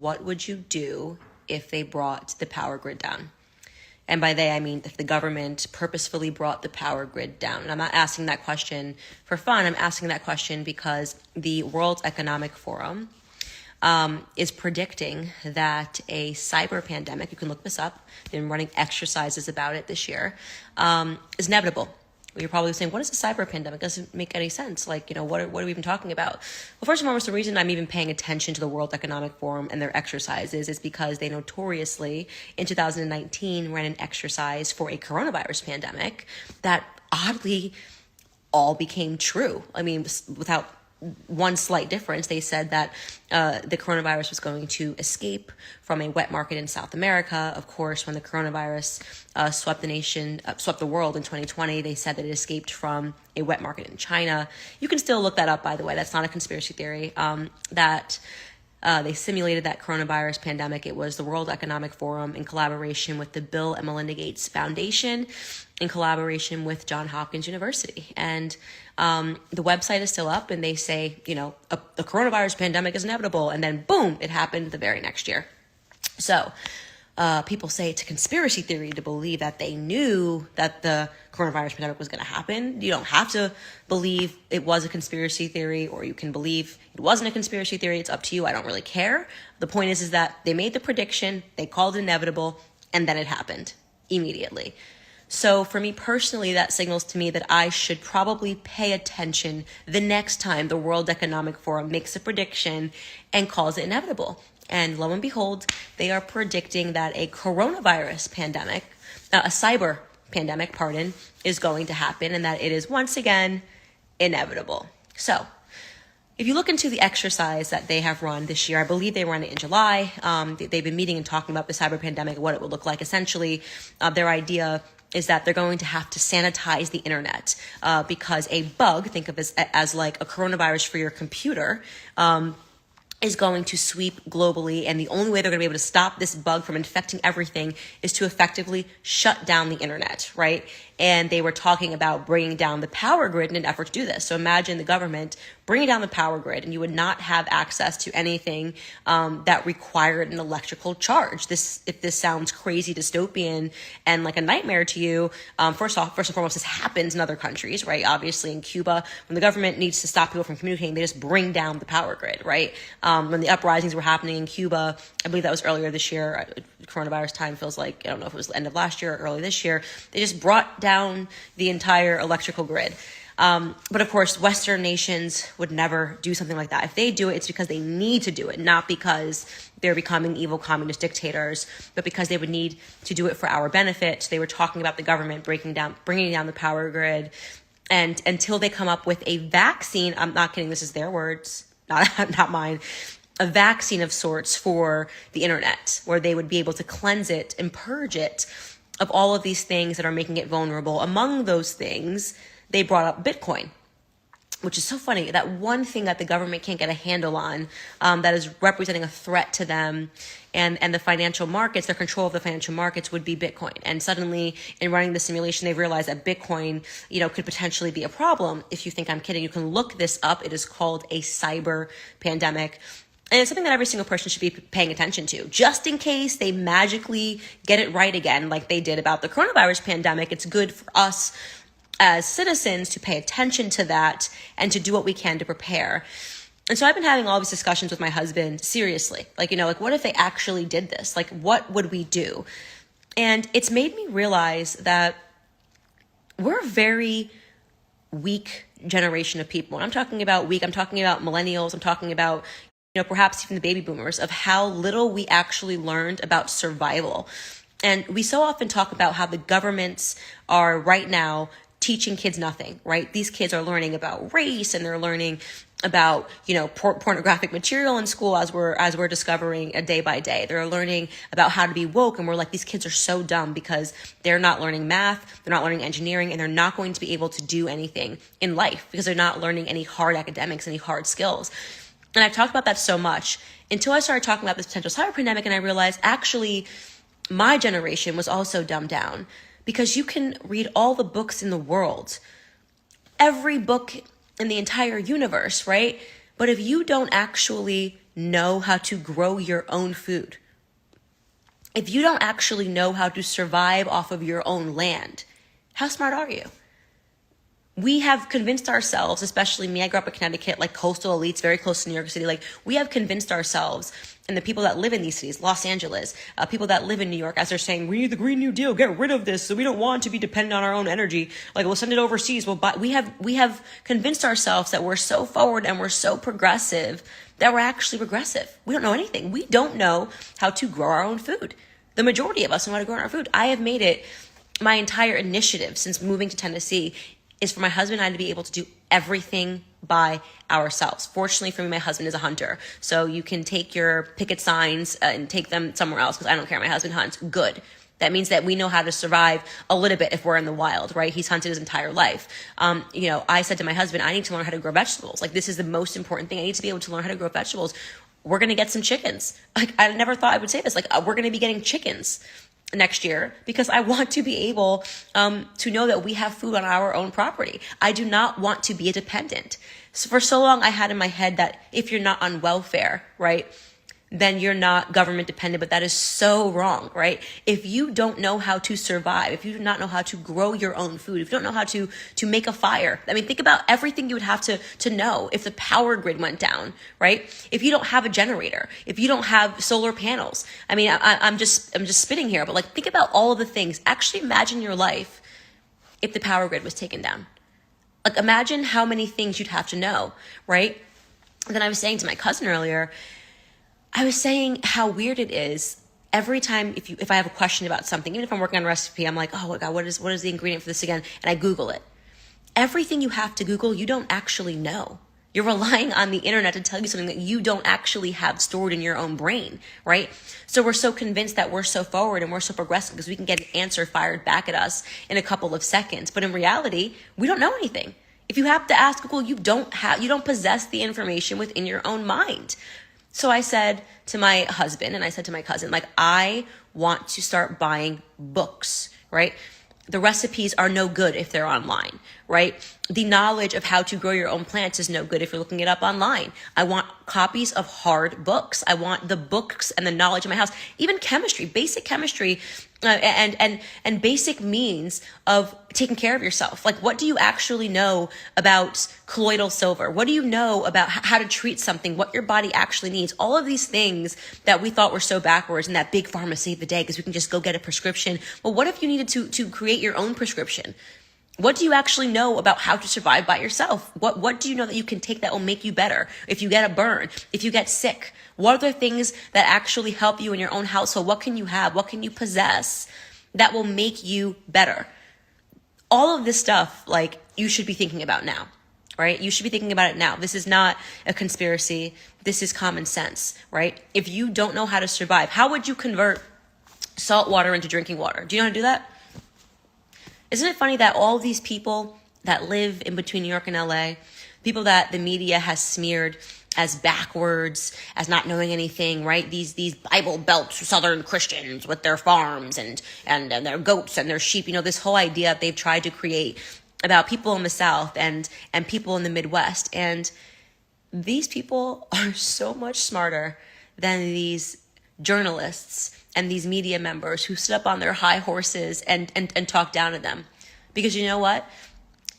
What would you do if they brought the power grid down? And by they, I mean if the government purposefully brought the power grid down. And I'm not asking that question for fun. I'm asking that question because the World Economic Forum is predicting that a cyber pandemic, you can look this up, they've been running exercises about it this year, is inevitable. You're probably saying, what is a cyber pandemic? It doesn't make any sense. Like, what are we even talking about? Well, first and foremost, the reason I'm even paying attention to the World Economic Forum and their exercises is because they notoriously, in 2019, ran an exercise for a coronavirus pandemic that oddly all became true. I mean, without one slight difference, they said that the coronavirus was going to escape from a wet market in South America. Of course, when the coronavirus swept the world in 2020, they said that it escaped from a wet market in China. You can still look that up, by the way. That's not a conspiracy theory. They simulated that coronavirus pandemic. It was the World Economic Forum in collaboration with the Bill and Melinda Gates Foundation, in collaboration with Johns Hopkins University. And the website is still up, and they say, the coronavirus pandemic is inevitable. And then boom, it happened the very next year. So people say it's a conspiracy theory to believe that they knew that the coronavirus pandemic was going to happen. You don't have to believe it was a conspiracy theory, or you can believe it wasn't a conspiracy theory. It's up to you. I don't really care. The point is that they made the prediction, they called it inevitable, and then it happened immediately. So for me personally, that signals to me that I should probably pay attention the next time the World Economic Forum makes a prediction and calls it inevitable. And lo and behold, they are predicting that a coronavirus pandemic, a cyber pandemic, is going to happen, and that it is once again inevitable. So if you look into the exercise that they have run this year, I believe they ran it in July. They've been meeting and talking about the cyber pandemic, what it would look like. Essentially, their idea is that they're going to have to sanitize the internet because a bug, think of it as like a coronavirus for your computer, is going to sweep globally, and the only way they're going to be able to stop this bug from infecting everything is to effectively shut down the internet, right? And they were talking about bringing down the power grid in an effort to do this. So imagine the government bringing down the power grid, and you would not have access to anything that required an electrical charge. If this sounds crazy, dystopian, and like a nightmare to you, first and foremost, this happens in other countries, right? Obviously in Cuba, when the government needs to stop people from communicating, they just bring down the power grid, right? When the uprisings were happening in Cuba, I believe that was earlier this year. Coronavirus time feels like, I don't know if it was the end of last year or early this year. They just brought down the entire electrical grid. But of course, Western nations would never do something like that. If they do it, it's because they need to do it, not because they're becoming evil communist dictators, but because they would need to do it for our benefit. They were talking about the government bringing down the power grid. And until they come up with a vaccine, I'm not kidding, this is their words, not mine, a vaccine of sorts for the internet, where they would be able to cleanse it and purge it of all of these things that are making it vulnerable. Among those things, they brought up Bitcoin, which is so funny. That one thing that the government can't get a handle on, that is representing a threat to them and the financial markets, their control of the financial markets, would be Bitcoin. And suddenly, in running the simulation, they realized that Bitcoin, could potentially be a problem. If you think I'm kidding, you can look this up. It is called a cyber pandemic. And it's something that every single person should be paying attention to, just in case they magically get it right again, like they did about the coronavirus pandemic. It's good for us as citizens to pay attention to that and to do what we can to prepare. And so I've been having all these discussions with my husband, seriously, like what if they actually did this? Like, what would we do? And it's made me realize that we're a very weak generation of people. When I'm talking about weak, I'm talking about millennials. I'm talking about, perhaps even the baby boomers, of how little we actually learned about survival. And we so often talk about how the governments are right now teaching kids nothing, right? These kids are learning about race, and they're learning about, pornographic material in school as we're discovering day by day. They're learning about how to be woke, and we're like, these kids are so dumb because they're not learning math, they're not learning engineering, and they're not going to be able to do anything in life because they're not learning any hard academics, any hard skills. And I've talked about that so much until I started talking about this potential cyber pandemic, and I realized actually my generation was also dumbed down, because you can read all the books in the world, every book in the entire universe, right? But if you don't actually know how to grow your own food, if you don't actually know how to survive off of your own land, how smart are you? We have convinced ourselves, especially me, I grew up in Connecticut, like coastal elites, very close to New York City. Like, we have convinced ourselves, and the people that live in these cities, Los Angeles, people that live in New York, as they're saying, we need the Green New Deal, get rid of this, so we don't want to be dependent on our own energy. Like, we'll send it overseas. We have convinced ourselves that we're so forward and we're so progressive that we're actually regressive. We don't know anything. We don't know how to grow our own food. The majority of us know how to grow our food. I have made it my entire initiative since moving to Tennessee is for my husband and I to be able to do everything by ourselves. Fortunately for me, my husband is a hunter. So you can take your picket signs and take them somewhere else, because I don't care. My husband hunts. Good. That means that we know how to survive a little bit if we're in the wild, right? He's hunted his entire life. I said to my husband, I need to learn how to grow vegetables. Like, this is the most important thing. I need to be able to learn how to grow vegetables. We're going to get some chickens. Like, I never thought I would say this. Like, we're going to be getting chickens next year because I want to be able to know that we have food on our own property. I do not want to be a dependent. So for so long, I had in my head that if you're not on welfare, right, then you're not government dependent, but that is so wrong, right? If you don't know how to survive, if you do not know how to grow your own food, if you don't know how to make a fire, I mean, think about everything you would have to know if the power grid went down, right? If you don't have a generator, if you don't have solar panels, I mean, I'm just spitting here, but like, think about all of the things. Actually imagine your life if the power grid was taken down. Like, imagine how many things you'd have to know, right? And then I was saying to my cousin earlier, I was saying how weird it is every time if I have a question about something, even if I'm working on a recipe, I'm like, oh my God, what is the ingredient for this again? And I Google it. Everything you have to Google, you don't actually know. You're relying on the internet to tell you something that you don't actually have stored in your own brain, right? So we're so convinced that we're so forward and we're so progressive because we can get an answer fired back at us in a couple of seconds. But in reality, we don't know anything. If you have to ask Google, you don't possess the information within your own mind. So I said to my husband and I said to my cousin, like, I want to start buying books, right? The recipes are no good if they're online, right? The knowledge of how to grow your own plants is no good if you're looking it up online. I want copies of hard books. I want the books and the knowledge in my house, even chemistry, basic chemistry, and basic means of taking care of yourself. Like, what do you actually know about colloidal silver? What do you know about how to treat something, what your body actually needs? All of these things that we thought were so backwards and that big pharma saved the day because we can just go get a prescription. Well, what if you needed to create your own prescription? What do you actually know about how to survive by yourself? What do you know that you can take that will make you better? If you get a burn, if you get sick, what are the things that actually help you in your own household? What can you have? What can you possess that will make you better? All of this stuff, like, you should be thinking about now, right? You should be thinking about it now. This is not a conspiracy. This is common sense, right? If you don't know how to survive, how would you convert salt water into drinking water? Do you know how to do that? Isn't it funny that all these people that live in between New York and LA, people that the media has smeared as backwards, as not knowing anything, right? These Bible Belt Southern Christians with their farms and their goats and their sheep, this whole idea that they've tried to create about people in the South and people in the Midwest. And these people are so much smarter than these journalists and these media members who sit up on their high horses and talk down to them. Because you know what?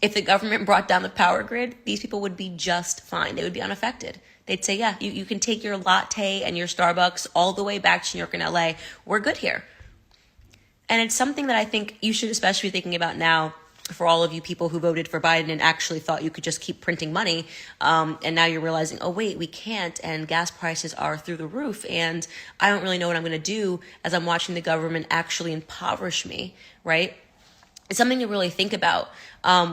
If the government brought down the power grid, these people would be just fine. They would be unaffected. They'd say, yeah, you can take your latte and your Starbucks all the way back to New York and LA. We're good here. And it's something that I think you should especially be thinking about now for all of you people who voted for Biden and actually thought you could just keep printing money. And now you're realizing, oh, wait, we can't. And gas prices are through the roof. And I don't really know what I'm going to do as I'm watching the government actually impoverish me, right? It's something to really think about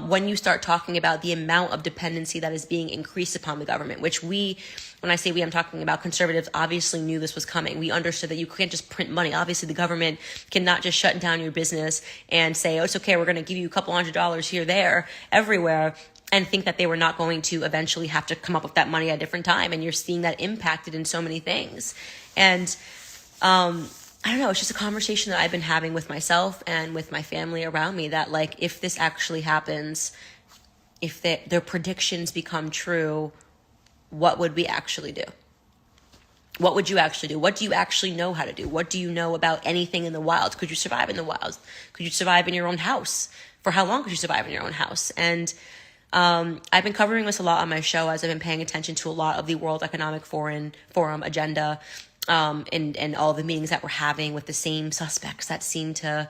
when you start talking about the amount of dependency that is being increased upon the government, which when I say we, I'm talking about conservatives, obviously knew this was coming. We understood that you can't just print money. Obviously, the government cannot just shut down your business and say, oh, it's okay, we're going to give you a couple $100s here, there, everywhere, and think that they were not going to eventually have to come up with that money at a different time. And you're seeing that impacted in so many things. And I don't know, it's just a conversation that I've been having with myself and with my family around me that, like, if this actually happens, if their predictions become true, what would we actually do? What would you actually do? What do you actually know how to do? What do you know about anything in the wild? Could you survive in the wild? Could you survive in your own house? For how long could you survive in your own house? And I've been covering this a lot on my show as I've been paying attention to a lot of the World Economic Forum agenda, and all the meetings that we're having with the same suspects that seem to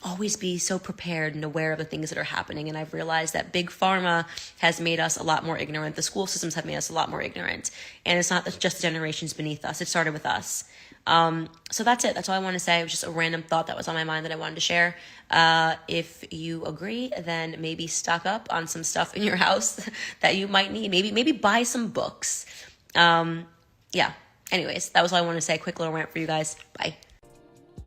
always be so prepared and aware of the things that are happening. And I've realized that big pharma has made us a lot more ignorant. The school systems have made us a lot more ignorant. And it's not just the generations beneath us. It started with us. So that's it. That's all I want to say. It was just a random thought that was on my mind that I wanted to share. If you agree, then maybe stock up on some stuff in your house that you might need. Maybe buy some books. Yeah. Anyways, that was all I wanted to say. Quick little rant for you guys. Bye.